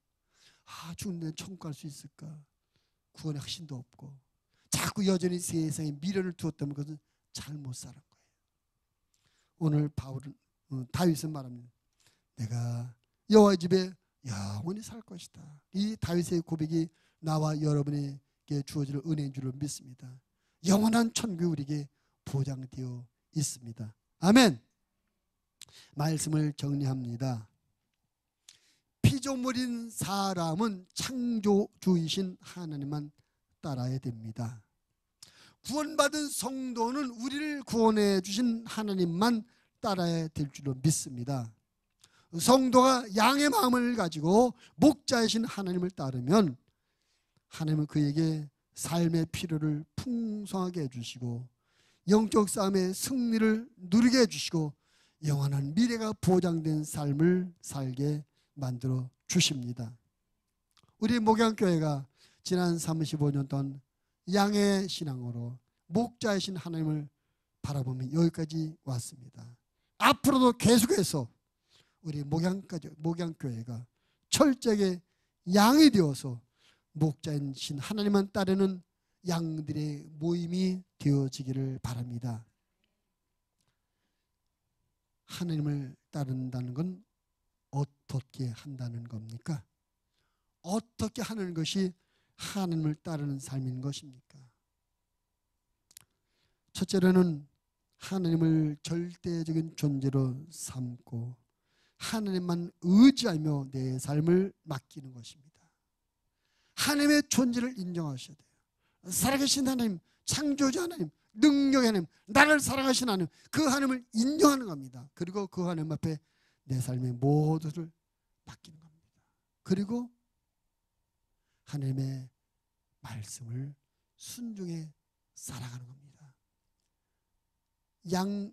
죽는데 천국 갈 수 있을까? 구원의 확신도 없고 자꾸 여전히 세상에 미련을 두었다면 그것은 잘못 살은 거예요. 오늘 다윗은 말합니다. 내가 여호와의 집에 영원히 살 것이다. 이 다윗의 고백이 나와 여러분에게 주어질 은혜인 줄로 믿습니다. 영원한 천국이 우리에게 보장되어 있습니다. 아멘. 말씀을 정리합니다. 피조물인 사람은 창조주이신 하나님만 따라야 됩니다. 구원받은 성도는 우리를 구원해 주신 하나님만 따라야 될 줄로 믿습니다. 성도가 양의 마음을 가지고 목자이신 하나님을 따르면 하나님은 그에게 삶의 필요를 풍성하게 해주시고 영적 싸움의 승리를 누리게 해주시고 영원한 미래가 보장된 삶을 살게 만들어 주십니다. 우리 목양교회가 지난 35년 동안 양의 신앙으로 목자이신 하나님을 바라보며 여기까지 왔습니다. 앞으로도 계속해서 우리 목양교회가 철저하게 양이 되어서 목자이신 하나님만 따르는 양들의 모임이 되어지기를 바랍니다. 하나님을 따른다는 건 어떻게 한다는 겁니까? 어떻게 하는 것이 하나님을 따르는 삶인 것입니까? 첫째로는 하나님을 절대적인 존재로 삼고 하나님만 의지하며 내 삶을 맡기는 것입니다. 하나님의 존재를 인정하셔야 돼요. 살아계신 하나님, 창조주 하나님, 능력의 하나님, 나를 사랑하신 하나님, 그 하나님을 인정하는 겁니다. 그리고 그 하나님 앞에 내 삶의 모두를 맡기는 겁니다. 그리고 하나님의 말씀을 순종해 살아가는 겁니다.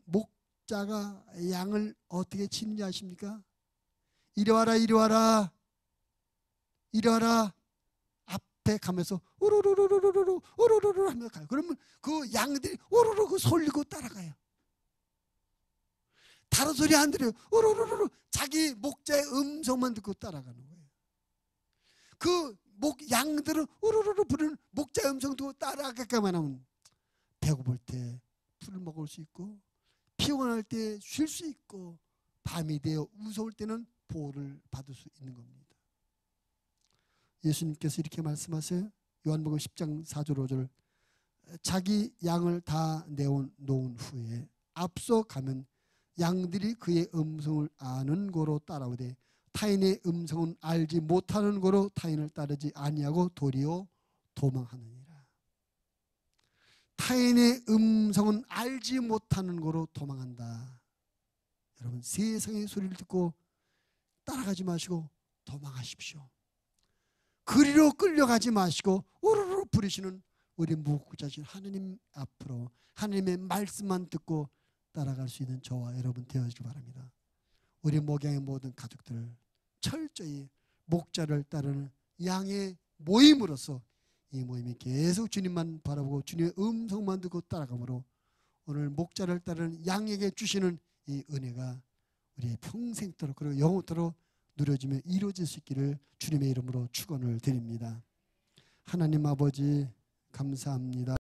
목자가 양을 어떻게 치는지 아십니까? 이리 와라, 이리 와라, 이리 와라. 앞에 가면서 우르르르르르르 우르르르 하면서 가요. 그러면 그 양들이 우르르 그 솔리고 따라가요. 다른 소리 안 들어요. 우르르르 자기 목자의 음성만 듣고 따라가는 거예요. 그 양들은 우르르르 부르는 목자의 음성 듣고 따라가게만 하면 배고플 때 풀을 먹을 수 있고 피곤할 때 쉴 수 있고 밤이 되어 무서울 때는 보호를 받을 수 있는 겁니다. 예수님께서 이렇게 말씀하세요. 요한복음 10장 4절 5절 자기 양을 다 놓은 후에 앞서 가면 양들이 그의 음성을 아는 고로 따라오되 타인의 음성은 알지 못하는 고로 타인을 따르지 아니하고 도리어 도망하느니라. 타인의 음성은 알지 못하는 고로 도망한다. 여러분 세상의 소리를 듣고 따라가지 마시고 도망하십시오. 그리로 끌려가지 마시고 우르르 부르시는 우리 목자신 하나님 앞으로 하나님의 말씀만 듣고 따라갈 수 있는 저와 여러분 되어지기 바랍니다. 우리 목양의 모든 가족들 철저히 목자를 따르는 양의 모임으로서 이 모임이 계속 주님만 바라보고 주님의 음성만 듣고 따라가므로 오늘 목자를 따르는 양에게 주시는 이 은혜가 우리의 평생도록 그리고 영원토록 누려지며 이루어질 수 있기를 주님의 이름으로 축원을 드립니다. 하나님 아버지 감사합니다.